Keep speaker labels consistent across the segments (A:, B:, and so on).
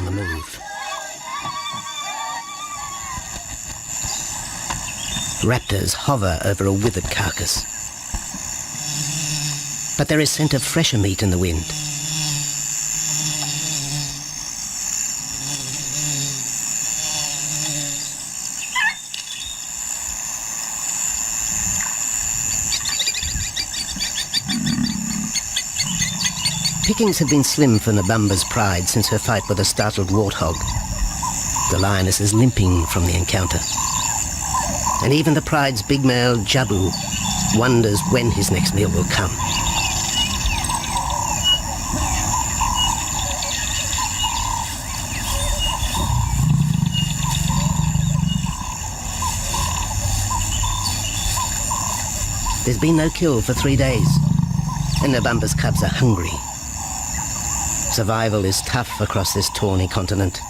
A: on the move. Raptors hover over a withered carcass. But there is scent of fresher meat in the wind. Pickings have been slim for Nabamba's pride since her fight with a startled warthog. The lioness is limping from the encounter. And even the pride's big male, Jabu, wonders when his next meal will come. There's been no kill for 3 days, and Nabamba's cubs are hungry. Survival is tough across this tawny continent,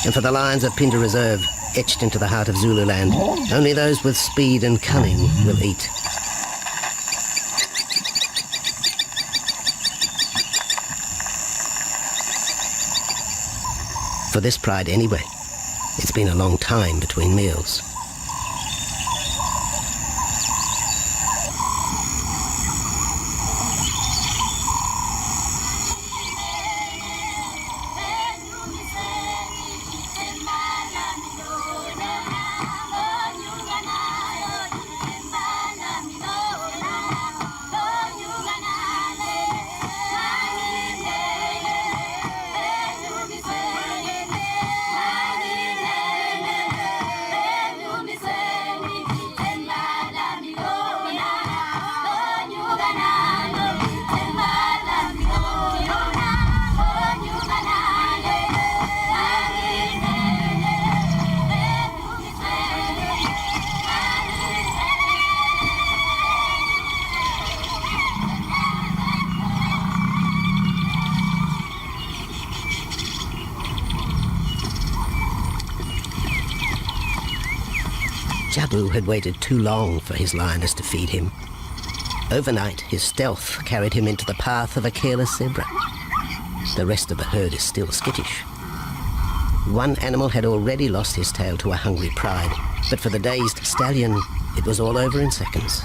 A: and for the lions of Pinda Reserve, etched into the heart of Zululand, only those with speed and cunning will eat. For this pride anyway, it's been a long time between meals. Jabu had waited too long for his lioness to feed him. Overnight, his stealth carried him into the path of a careless zebra. The rest of the herd is still skittish. One animal had already lost his tail to a hungry pride, but for the dazed stallion, it was all over in seconds.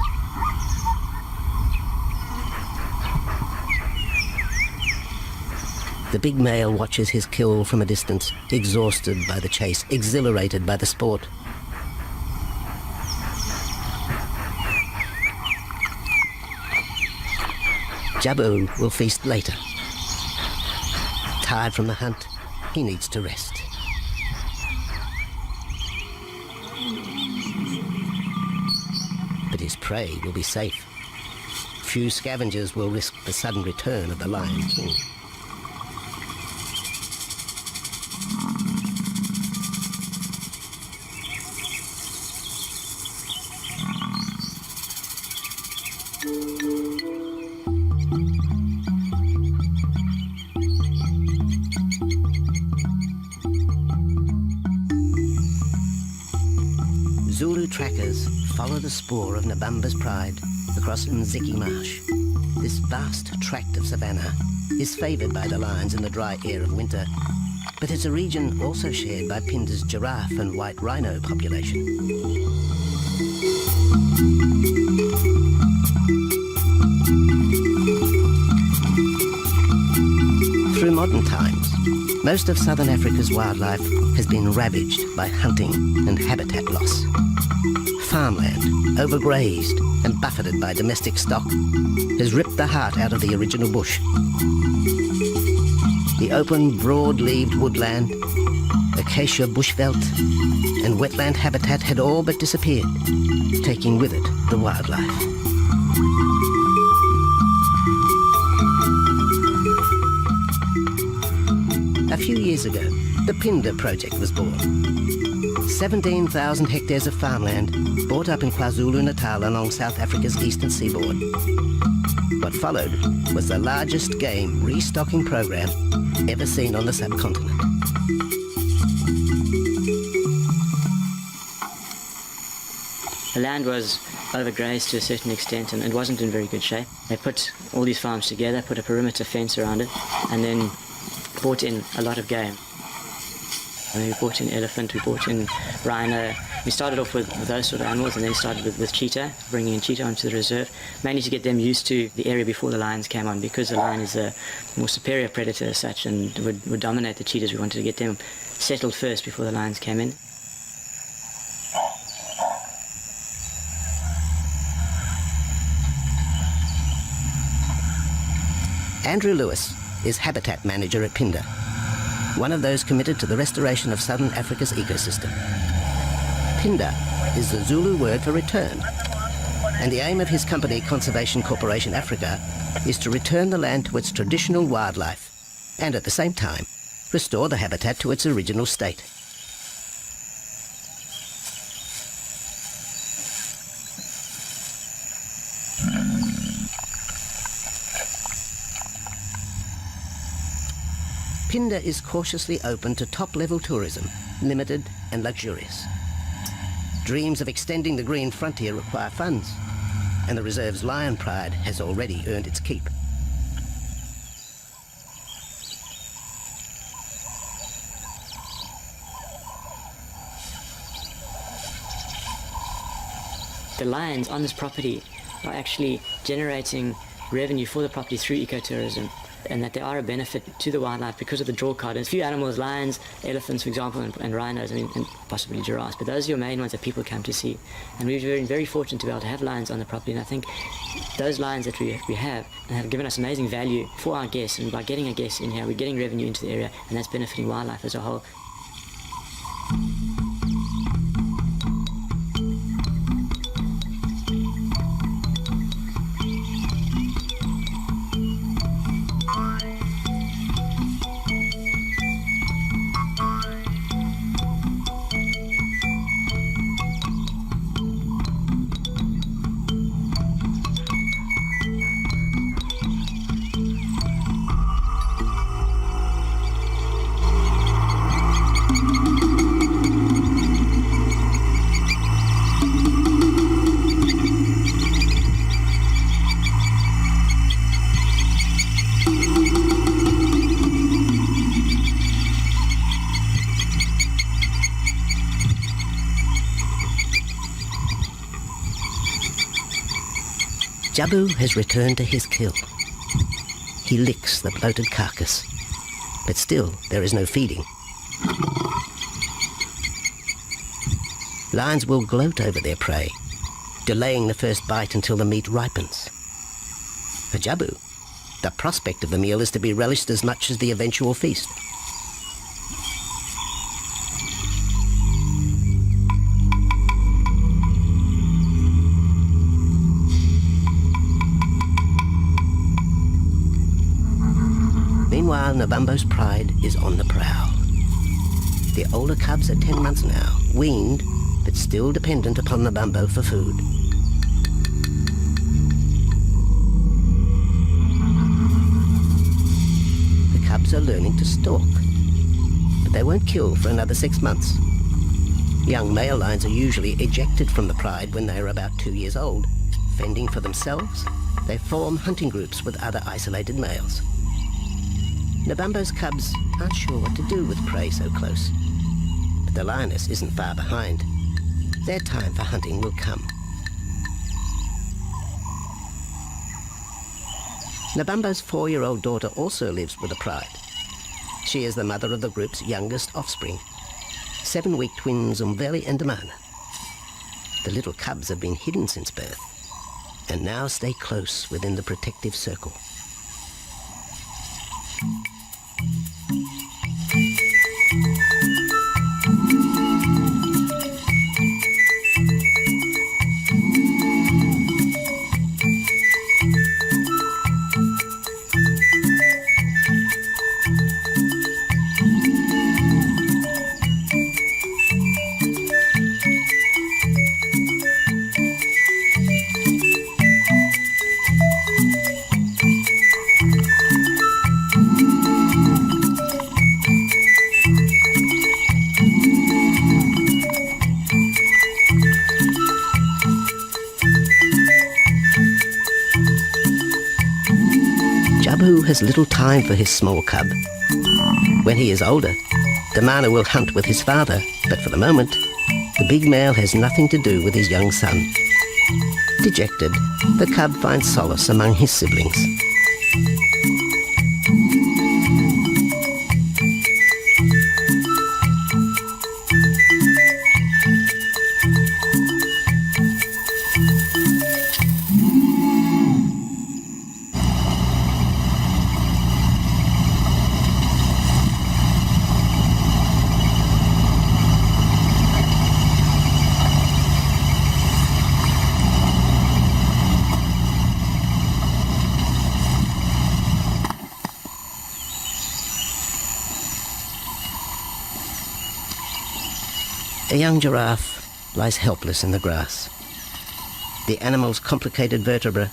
A: The big male watches his kill from a distance, exhausted by the chase, exhilarated by the sport. Jabu will feast later. Tired from the hunt, he needs to rest. But his prey will be safe. Few scavengers will risk the sudden return of the Lion King. Zulu trackers follow the spoor of Nabamba's pride across Mziki Marsh. This vast tract of savanna is favoured by the lions in the dry air of winter, but it's a region also shared by Pinda's giraffe and white rhino population. Through modern times, most of southern Africa's wildlife has been ravaged by hunting and habitat loss. Farmland, overgrazed and buffeted by domestic stock, has ripped the heart out of the original bush. The open, broad-leaved woodland, acacia bushveld, and wetland habitat had all but disappeared, taking with it the wildlife. A few years ago, the Pinda project was born. 17,000 hectares of farmland bought up in KwaZulu-Natal along South Africa's eastern seaboard. What followed was the largest game restocking program ever seen on the subcontinent.
B: The land was overgrazed to a certain extent and it wasn't in very good shape. They put all these farms together, put a perimeter fence around it, and then brought in a lot of game. And we brought in elephant, we brought in rhino. We started off with those sort of animals and then started with cheetah, bringing in cheetah onto the reserve, mainly to get them used to the area before the lions came on, because the lion is a more superior predator as such and would dominate the cheetahs. We wanted to get them settled first before the lions came in.
A: Andrew Lewis is habitat manager at Phinda, one of those committed to the restoration of southern Africa's ecosystem. Phinda is the Zulu word for return, and the aim of his company, Conservation Corporation Africa, is to return the land to its traditional wildlife and at the same time restore the habitat to its original state. Phinda is cautiously open to top-level tourism, limited and luxurious. Dreams of extending the green frontier require funds, and the reserve's lion pride has already earned its keep.
B: The lions on this property are actually generating revenue for the property through ecotourism, and that they are a benefit to the wildlife because of the draw card. There's a few animals, lions, elephants, for example, and rhinos, and possibly giraffes, but those are your main ones that people come to see. And we've been very fortunate to be able to have lions on the property, and I think those lions that we have given us amazing value for our guests, and by getting our guests in here, we're getting revenue into the area, and that's benefiting wildlife as a whole.
A: Jabu has returned to his kill. He licks the bloated carcass, but still there is no feeding. Lions will gloat over their prey, delaying the first bite until the meat ripens. For Jabu, the prospect of the meal is to be relished as much as the eventual feast. Meanwhile, Nabambo's pride is on the prowl. The older cubs are 10 months now, weaned, but still dependent upon Nabambo for food. The cubs are learning to stalk, but they won't kill for another 6 months. Young male lions are usually ejected from the pride when they are about 2 years old. Fending for themselves, they form hunting groups with other isolated males. Nabambo's cubs aren't sure what to do with prey so close, but the lioness isn't far behind. Their time for hunting will come. Nabambo's 4-year-old daughter also lives with the pride. She is the mother of the group's youngest offspring, 7-week twins Umveli and Damana. The little cubs have been hidden since birth, and now stay close within the protective circle. Jabu has little time for his small cub. When he is older, the mana will hunt with his father, but for the moment, the big male has nothing to do with his young son. Dejected, the cub finds solace among his siblings. A young giraffe lies helpless in the grass. The animal's complicated vertebra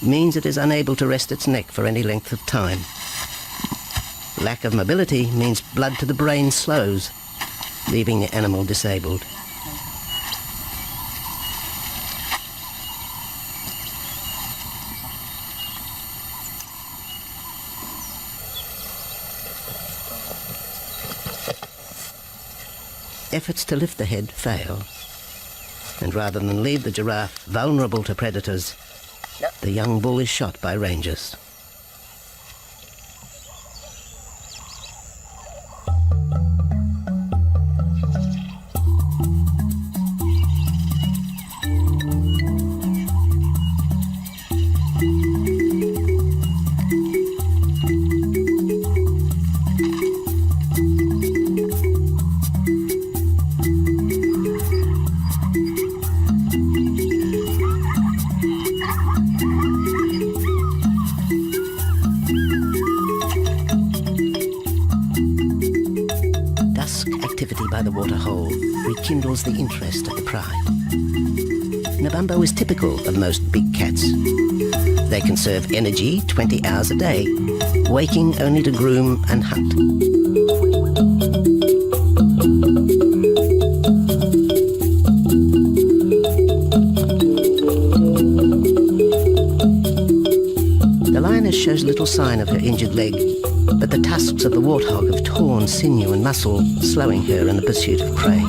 A: means it is unable to rest its neck for any length of time. Lack of mobility means blood to the brain slows, leaving the animal disabled. Efforts to lift the head fail, and rather than leave the giraffe vulnerable to predators, the young bull is shot by rangers. Activity by the waterhole rekindles the interest of the pride. Nabambo is typical of most big cats. They conserve energy 20 hours a day, waking only to groom and hunt. The lioness shows little sign of her injured leg, but the tusks of the warthog have torn sinew and muscle, slowing her in the pursuit of prey.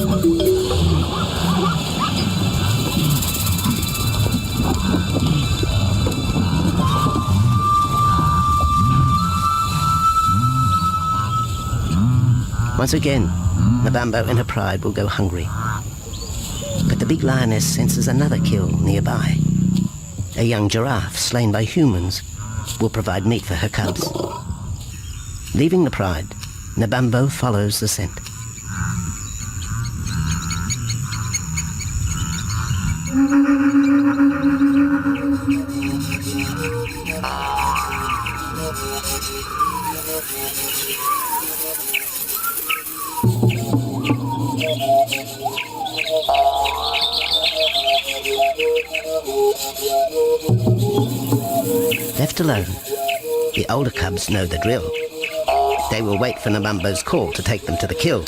A: Once again, Nabambo and her pride will go hungry. But the big lioness senses another kill nearby. A young giraffe slain by humans will provide meat for her cubs. Leaving the pride, Nabambo follows the scent. Left alone, the older cubs know the drill. They will wait for Nabambo's call to take them to the kill.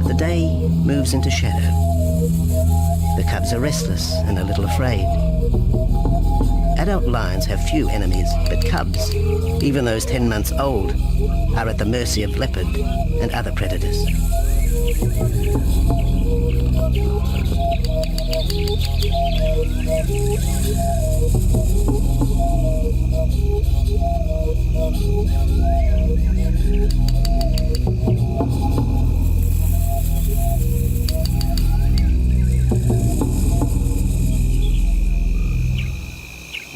A: The day moves into shadow. The cubs are restless and a little afraid. Adult lions have few enemies, but cubs, even those 10 months old, are at the mercy of leopard and other predators.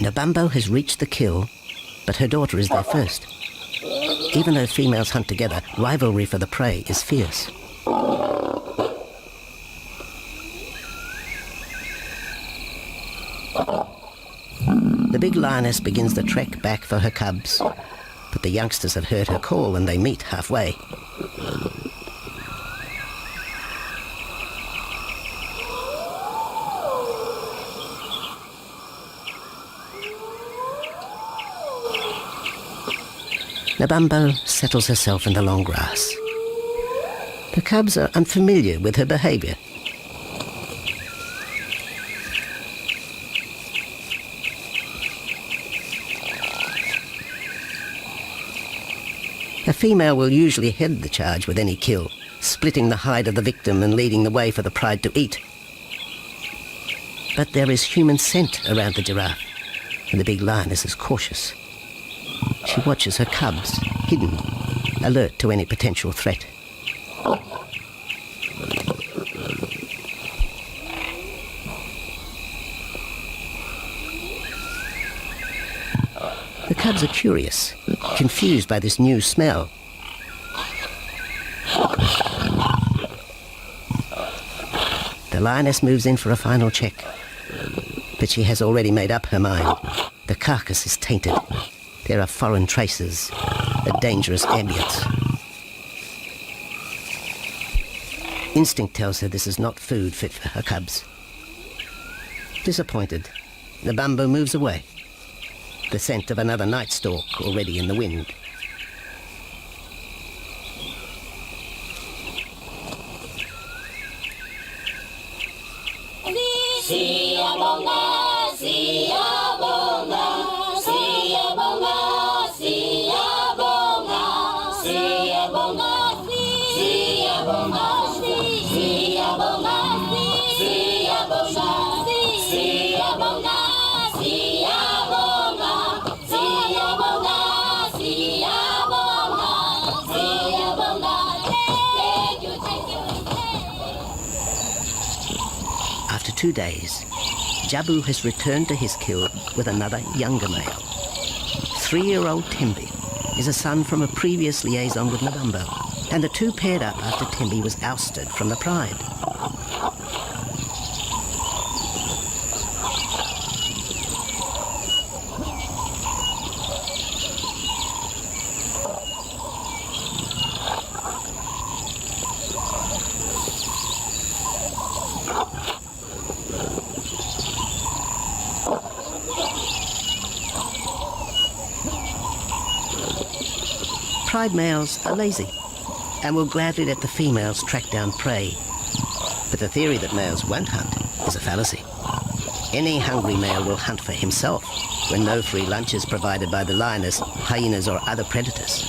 A: Nabambo has reached the kill, but her daughter is there first. Even though females hunt together, rivalry for the prey is fierce. The big lioness begins the trek back for her cubs, but the youngsters have heard her call and they meet halfway. Nabambo settles herself in the long grass. The cubs are unfamiliar with her behavior, female will usually head the charge with any kill, splitting the hide of the victim and leading the way for the pride to eat. But there is human scent around the giraffe, and the big lioness is cautious. She watches her cubs, hidden, alert to any potential threat. The cubs are curious, confused by this new smell. The lioness moves in for a final check, but she has already made up her mind. The carcass is tainted. There are foreign traces, a dangerous ambience. Instinct tells her this is not food fit for her cubs. Disappointed, the bumbo moves away, the scent of another night stalk already in the wind. After 2 days, Jabu has returned to his kill with another younger male. 3-year-old Tembi is a son from a previous liaison with Nabumbo, and the two paired up after Tembi was ousted from the pride. Pride males are lazy and will gladly let the females track down prey. But the theory that males won't hunt is a fallacy. Any hungry male will hunt for himself when no free lunch is provided by the lioness, hyenas or other predators.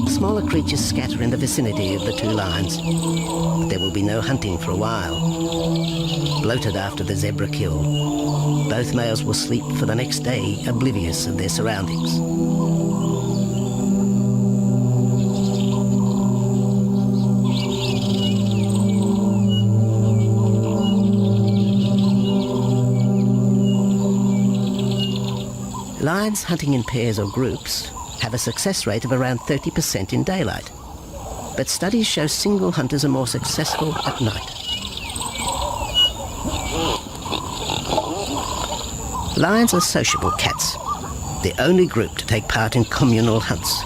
A: Smaller creatures scatter in the vicinity of the two lions, but there will be no hunting for a while. Bloated after the zebra kill, both males will sleep for the next day, oblivious of their surroundings. Lions hunting in pairs or groups have a success rate of around 30% in daylight, but studies show single hunters are more successful at night. Lions are sociable cats, the only group to take part in communal hunts.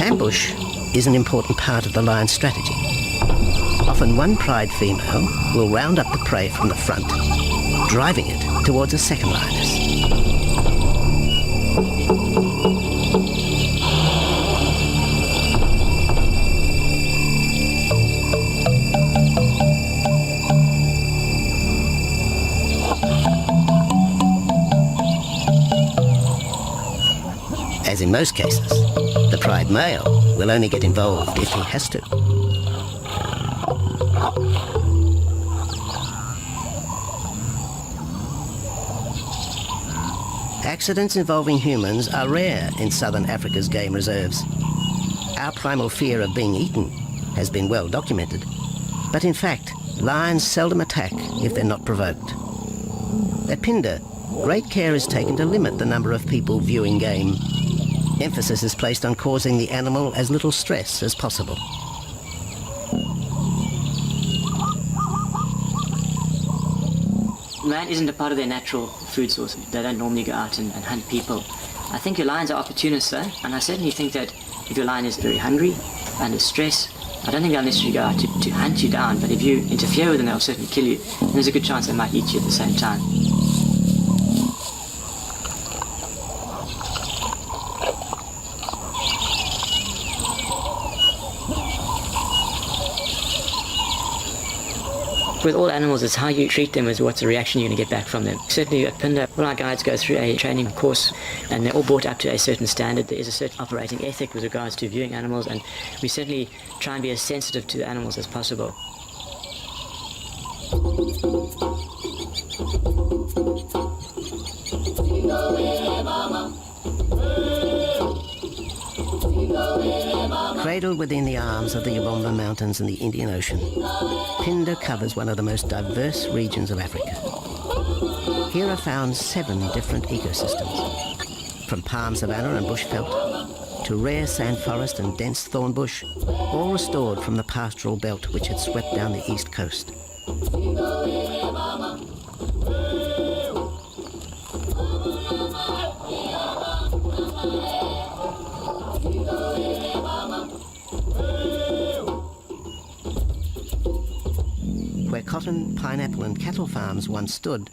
A: Ambush is an important part of the lion's strategy. Often one pride female will round up the prey from the front, driving it towards a second lioness. As in most cases, the pride male will only get involved if he has to. Accidents involving humans are rare in southern Africa's game reserves. Our primal fear of being eaten has been well documented, but in fact, lions seldom attack if they're not provoked. At Phinda, great care is taken to limit the number of people viewing game. Emphasis is placed on causing the animal as little stress as possible.
B: Land isn't a part of their natural food source. They don't normally go out and hunt people. I think your lions are opportunists though, and I certainly think that if your lion is very hungry, under stress, I don't think they'll necessarily go out to hunt you down, but if you interfere with them, they'll certainly kill you. And there's a good chance they might eat you at the same time. With all animals, it's how you treat them is what's the reaction you're going to get back from them. Certainly at Pinda, all our guides go through a training course and they're all brought up to a certain standard. There is a certain operating ethic with regards to viewing animals, and we certainly try and be as sensitive to the animals as possible.
A: Cradled within the arms of the Ubomba Mountains and the Indian Ocean, Pinda covers one of the most diverse regions of Africa. Here are found 7 different ecosystems, from palm savanna and bushveld to rare sand forest and dense thorn bush, all restored from the pastoral belt which had swept down the east coast. Where cotton, pineapple and cattle farms once stood,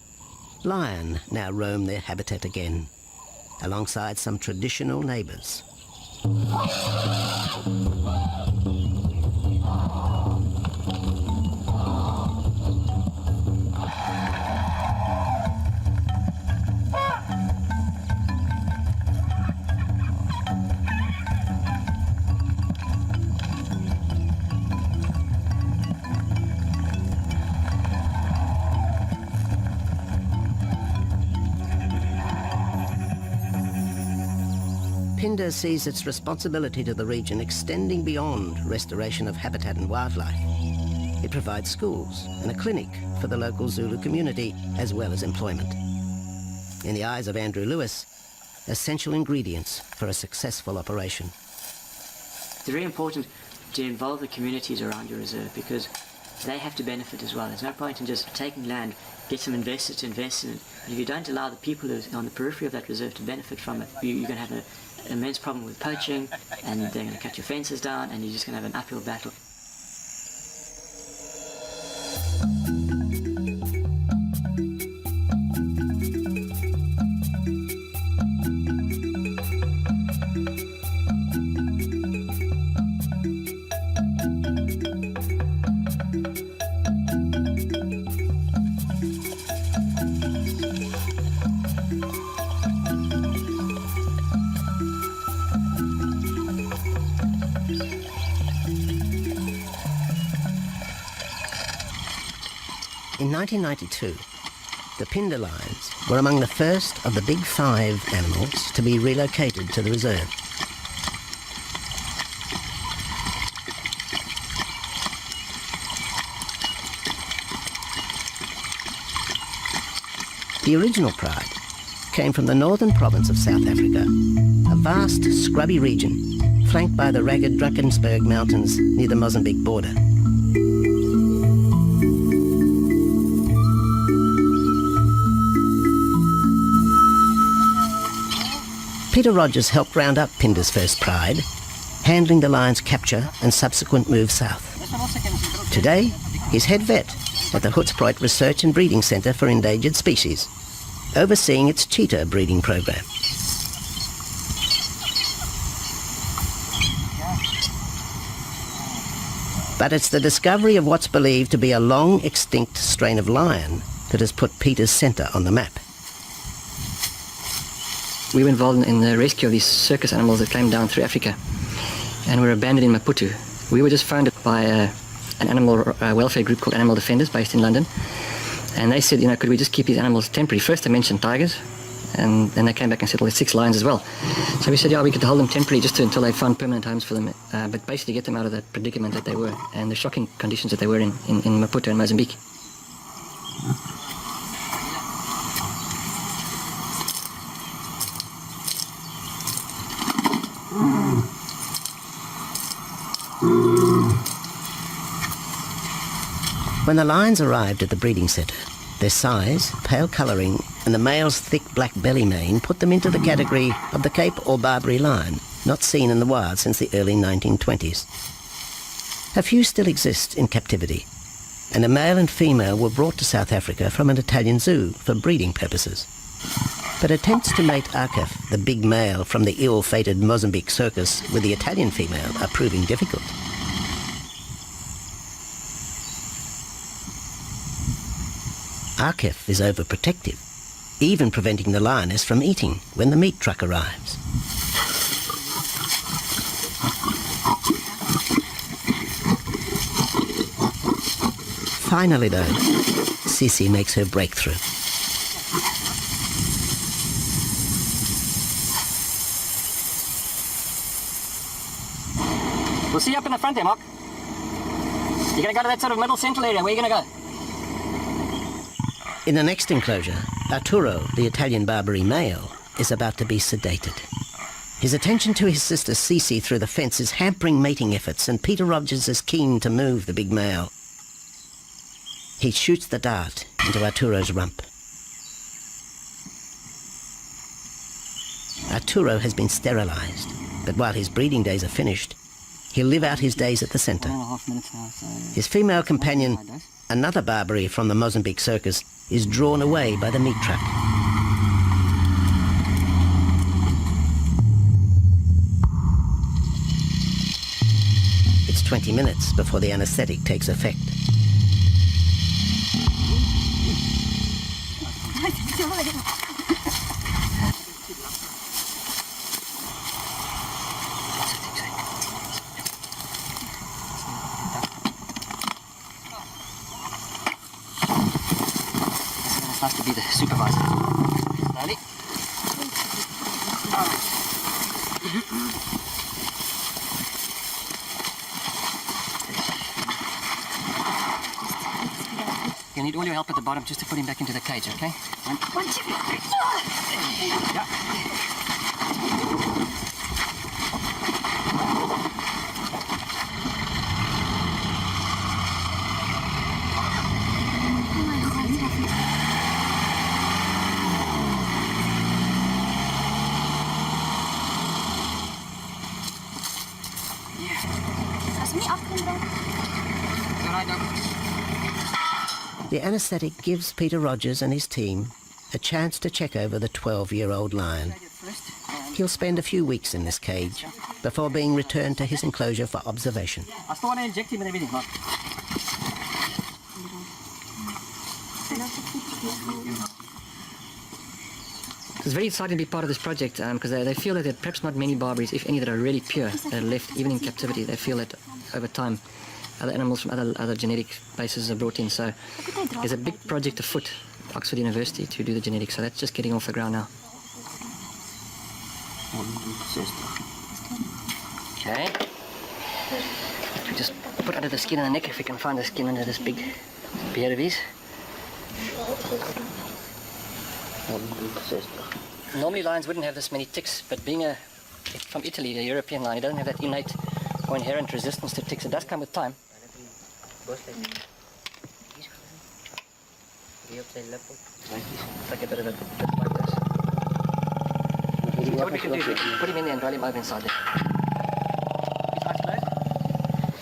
A: lion now roam their habitat again, alongside some traditional neighbours. Pinda sees its responsibility to the region extending beyond restoration of habitat and wildlife. It provides schools and a clinic for the local Zulu community, as well as employment. In the eyes of Andrew Lewis, essential ingredients for a successful operation.
B: It's very important to involve the communities around your reserve because they have to benefit as well. There's no point in just taking land, get some investors to invest in it. But if you don't allow the people who are on the periphery of that reserve to benefit from it, you're going to have an immense problem with poaching, and they're going to cut your fences down, and you're just going to have an uphill battle.
A: In 1992, the Pinda lions were among the first of the big 5 animals to be relocated to the reserve. The original pride came from the northern province of South Africa, a vast scrubby region flanked by the ragged Drakensberg Mountains near the Mozambique border. Peter Rogers helped round up Pinda's first pride, handling the lion's capture and subsequent move south. Today, he's head vet at the Hoedspruit Research and Breeding Centre for Endangered Species, overseeing its cheetah breeding program. But it's the discovery of what's believed to be a long extinct strain of lion that has put Peter's centre on the map.
C: We were involved in the rescue of these circus animals that came down through Africa and were abandoned in Maputo. We were just founded by an animal welfare group called Animal Defenders based in London. And they said, could we just keep these animals temporary? First they mentioned tigers, and then they came back and said, well, there's 6 lions as well. So we said, yeah, we could hold them temporarily just until they found permanent homes for them, but basically get them out of that predicament that they were and the shocking conditions that they were in Maputo and Mozambique.
A: When the lions arrived at the breeding centre, their size, pale colouring and the male's thick black belly mane put them into the category of the Cape or Barbary lion, not seen in the wild since the early 1920s. A few still exist in captivity, and a male and female were brought to South Africa from an Italian zoo for breeding purposes. But attempts to mate Akef, the big male from the ill-fated Mozambique circus, with the Italian female are proving difficult. Arkef is overprotective, even preventing the lioness from eating when the meat truck arrives. Finally, though, Sissy makes her breakthrough.
C: We'll see you up in the front there, Mark. You're going to go to that sort of middle central area. Where are you going to go?
A: In the next enclosure, Arturo, the Italian Barbary male, is about to be sedated. His attention to his sister Cece through the fence is hampering mating efforts, and Peter Rogers is keen to move the big male. He shoots the dart into Arturo's rump. Arturo has been sterilized, but while his breeding days are finished, he'll live out his days at the center.
C: 1.5 minutes now, so...
A: His female companion, another Barbary from the Mozambique circus, is drawn away by the meat truck. It's 20 minutes before the anesthetic takes effect.
C: It's nice to be the supervisor. Slowly. You need all your help at the bottom just to put him back into the cage, okay? One, two, three. Yeah.
A: The anesthetic gives Peter Rogers and his team a chance to check over the 12-year-old lion. He'll spend a few weeks in this cage before being returned to his enclosure for observation.
C: I still want to inject him and everything, Mark. It's very exciting to be part of this project because they feel that there are perhaps not many Barbaries, if any, that are really pure, that are left even in captivity. They feel that over time other animals from other genetic bases are brought in. So there's a big project afoot at Oxford University to do the genetics. So that's just getting off the ground now. Okay. We just put under the skin on the neck if we can find the skin under this big beard of his. Normally lions wouldn't have this many ticks, but being from Italy, the European lion, it doesn't have that innate or inherent resistance to ticks. It does come with time. Like a bit of a bit like this. What we can do is put him in there and roll him over inside there.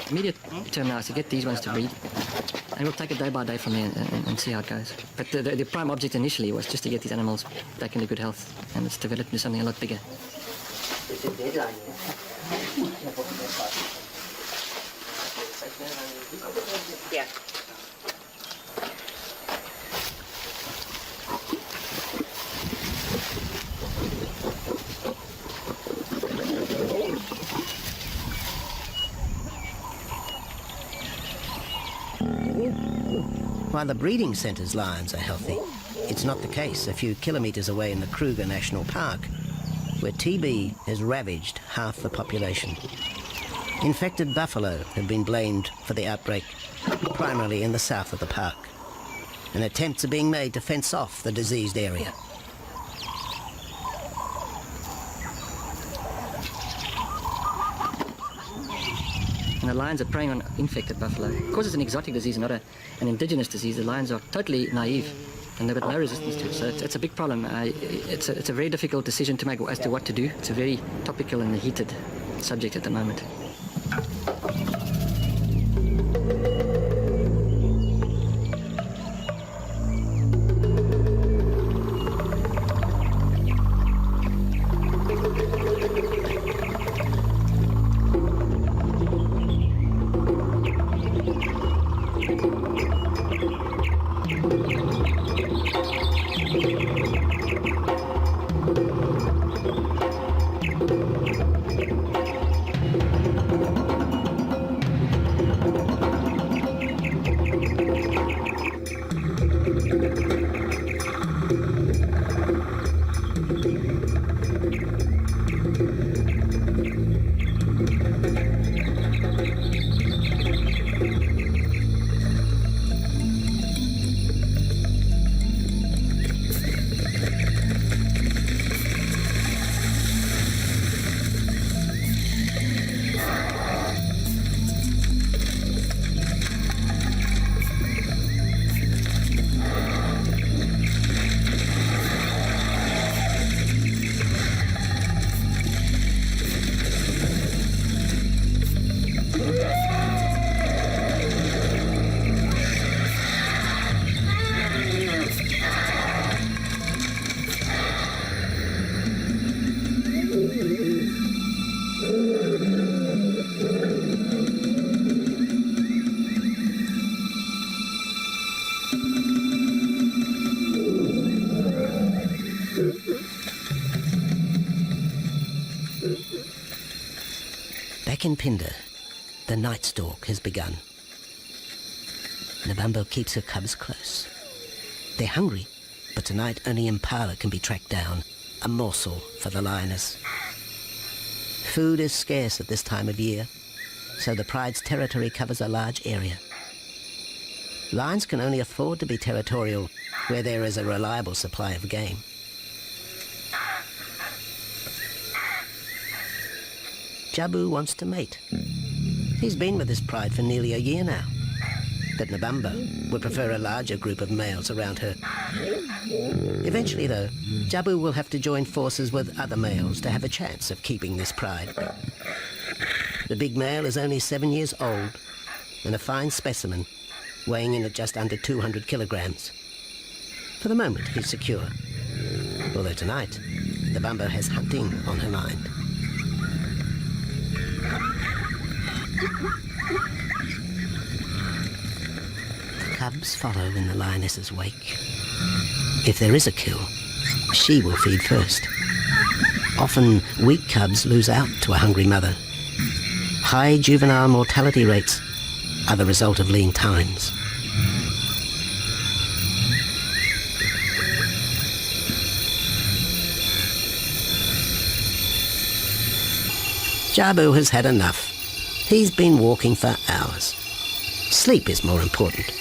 C: Immediate term now is to get these ones to breed. And we'll take it day by day from there and see how it goes. But the prime object initially was just to get these animals back into good health. And it's developed into something a lot bigger. Yeah.
A: While the breeding centre's lions are healthy, it's not the case a few kilometres away in the Kruger National Park, where TB has ravaged half the population. Infected buffalo have been blamed for the outbreak, primarily in the south of the park, and attempts are being made to fence off the diseased area.
C: And the lions are preying on infected buffalo. Because it's an exotic disease, not an indigenous disease, the lions are totally naive and they've got no resistance to it. So it's a big problem. It's a very difficult decision to make as to what to do. It's a very topical and heated subject at the moment.
A: in Phinda, the night stalk has begun. Nabambo keeps her cubs close. They're hungry, but tonight only Impala can be tracked down, a morsel for the lioness. Food is scarce at this time of year, so the pride's territory covers a large area. Lions can only afford to be territorial where there is a reliable supply of game. Jabu wants to mate. He's been with his pride for nearly a year now, but Nabambo would prefer a larger group of males around her. Eventually, though, Jabu will have to join forces with other males to have a chance of keeping this pride. The big male is only 7 years old and a fine specimen, weighing in at just under 200 kilograms. For the moment, he's secure, although tonight, Nabambo has hunting on her mind. The cubs follow in the lioness's wake. If there is a kill, she will feed first. Often, weak cubs lose out to a hungry mother. High juvenile mortality rates are the result of lean times. Jabu has had enough. He's been walking for hours. Sleep is more important.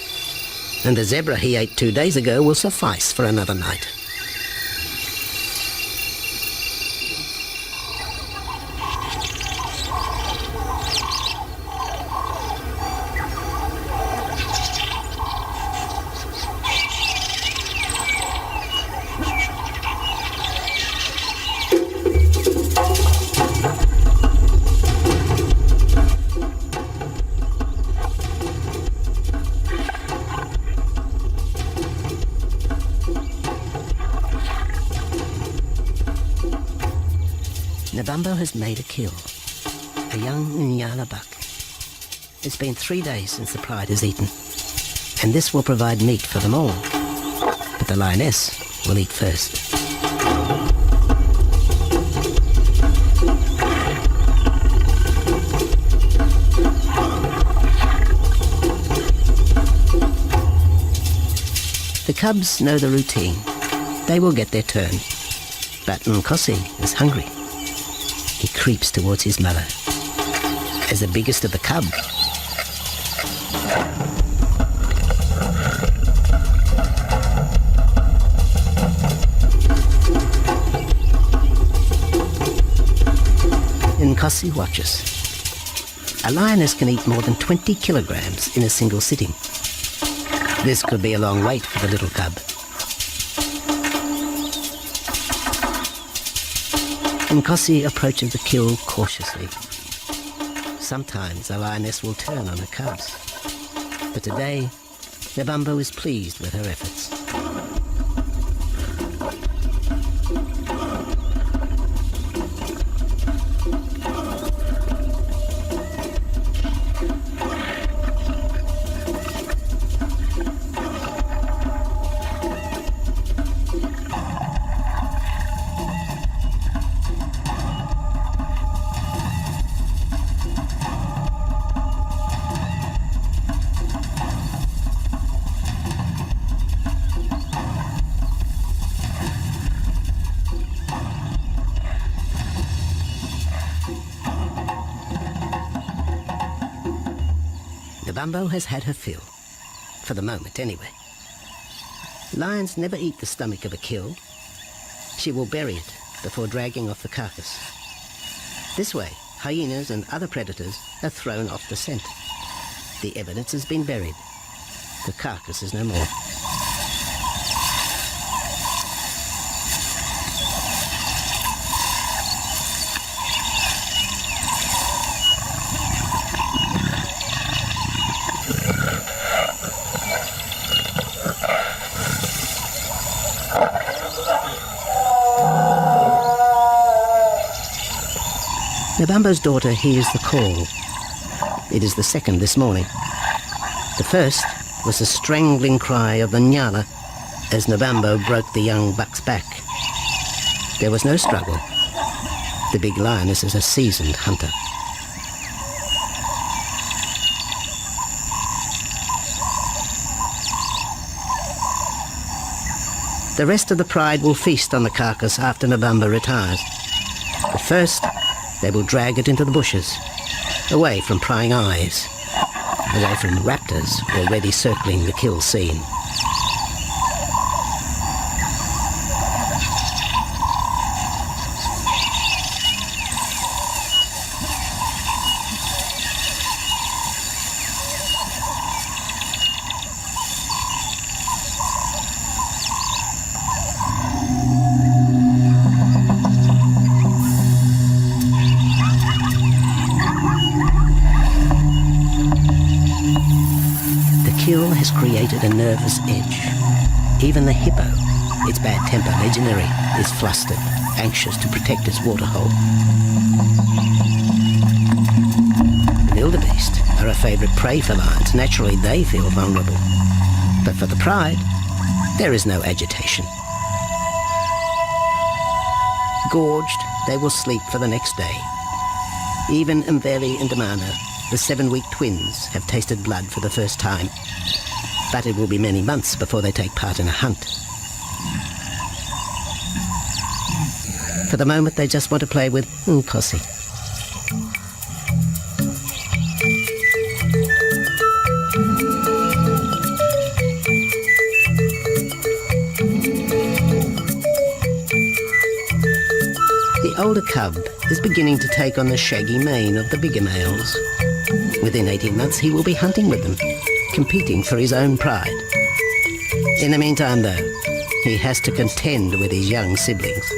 A: And the zebra he ate 2 days ago will suffice for another night. Nabambo has made a kill, a young Nyala buck. It's been 3 days since the pride has eaten, and this will provide meat for them all. But the lioness will eat first. The cubs know the routine. They will get their turn. But Nkosi is hungry. He creeps towards his mother. As the biggest of the cub, Nkosi watches. A lioness can eat more than 20 kilograms in a single sitting. This could be a long wait for the little cub. Nkosi approaches the kill cautiously. Sometimes a lioness will turn on her cubs, but today, Nabambo is pleased with her efforts. Nabambo has had her fill, for the moment anyway. Lions never eat the stomach of a kill. She will bury it before dragging off the carcass. This way, hyenas and other predators are thrown off the scent. The evidence has been buried. The carcass is no more. Nabambo's daughter hears the call. It is the second this morning. The first was the strangling cry of the Nyala as Nabambo broke the young buck's back. There was no struggle. The big lioness is a seasoned hunter. The rest of the pride will feast on the carcass after Mbamba retires. But first, they will drag it into the bushes, away from prying eyes, away from raptors already circling the kill scene. Kill has created a nervous edge. Even the hippo, its bad temper legendary, is flustered, anxious to protect its waterhole. Wildebeest are a favourite prey for lions. Naturally, they feel vulnerable. But for the pride, there is no agitation. Gorged, they will sleep for the next day. Even Mveli and Damana, the 7-week twins, have tasted blood for the first time. But it will be many months before they take part in a hunt. For the moment, they just want to play with Nkosi. The older cub is beginning to take on the shaggy mane of the bigger males. Within 18 months, he will be hunting with them, competing for his own pride. In the meantime, though, he has to contend with his young siblings.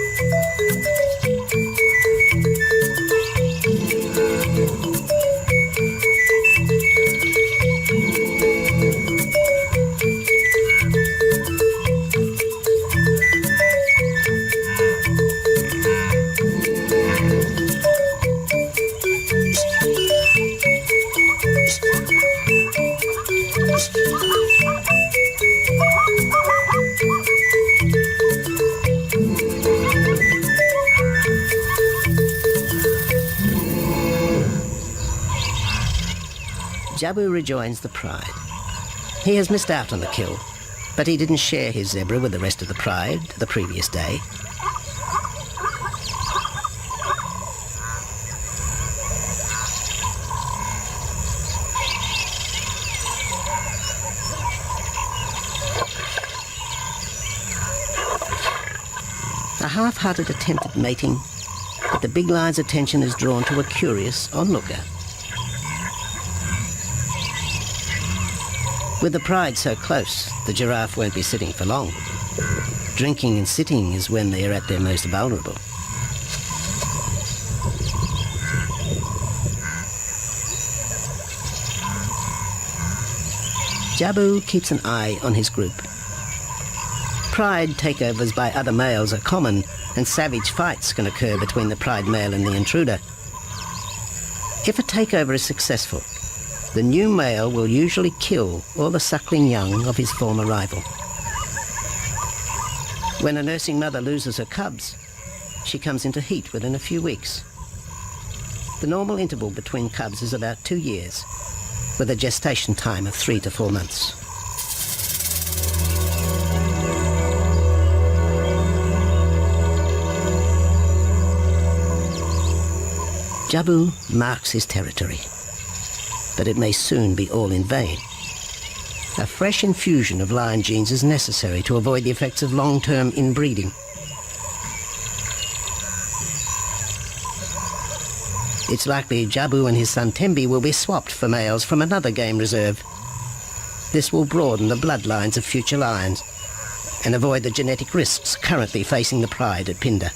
A: Jabu rejoins the pride. He has missed out on the kill, but he didn't share his zebra with the rest of the pride the previous day. A half-hearted attempt at mating, but the big lion's attention is drawn to a curious onlooker. With the pride so close, the giraffe won't be sitting for long. Drinking and sitting is when they are at their most vulnerable. Jabu keeps an eye on his group. Pride takeovers by other males are common, and savage fights can occur between the pride male and the intruder. If a takeover is successful, the new male will usually kill all the suckling young of his former rival. When a nursing mother loses her cubs, she comes into heat within a few weeks. The normal interval between cubs is about 2 years, with a gestation time of 3 to 4 months. Jabu marks his territory, but it may soon be all in vain. A fresh infusion of lion genes is necessary to avoid the effects of long-term inbreeding. It's likely Jabu and his son Tembi will be swapped for males from another game reserve. This will broaden the bloodlines of future lions and avoid the genetic risks currently facing the pride at Pinda.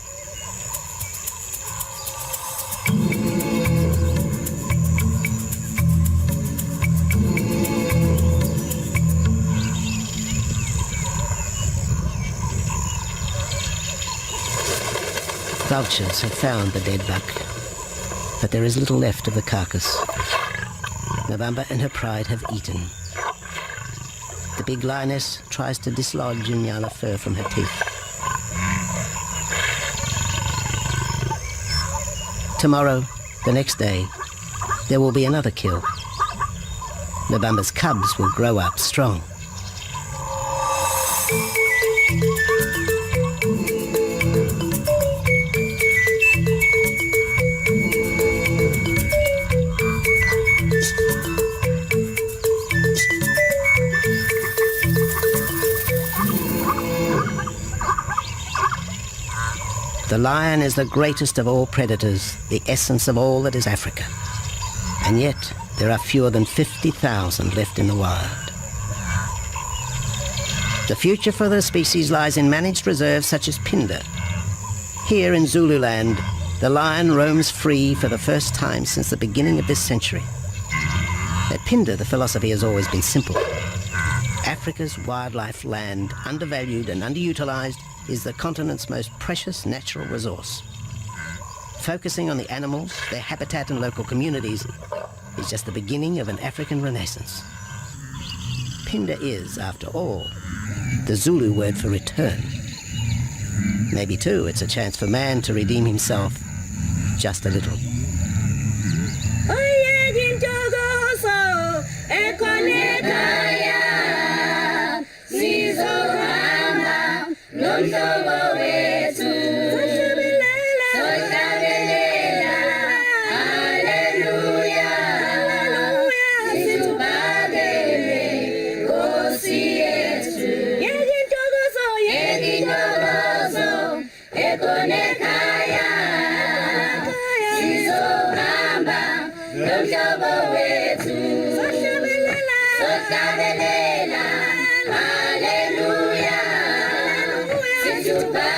A: Vultures have found the dead buck, but there is little left of the carcass. November and her pride have eaten. The big lioness tries to dislodge Nyala fur from her teeth. Tomorrow, the next day, there will be another kill. November's cubs will grow up strong. The lion is the greatest of all predators, the essence of all that is Africa. And yet, there are fewer than 50,000 left in the wild. The future for the species lies in managed reserves such as Phinda. Here in Zululand, the lion roams free for the first time since the beginning of this century. At Phinda, the philosophy has always been simple. Africa's wildlife land, undervalued and underutilized, is the continent's most precious natural resource. Focusing on the animals, their habitat and local communities is just the beginning of an African renaissance. Phinda is, after all, the Zulu word for return. Maybe, too, it's a chance for man to redeem himself just a little.
D: Hallelujah.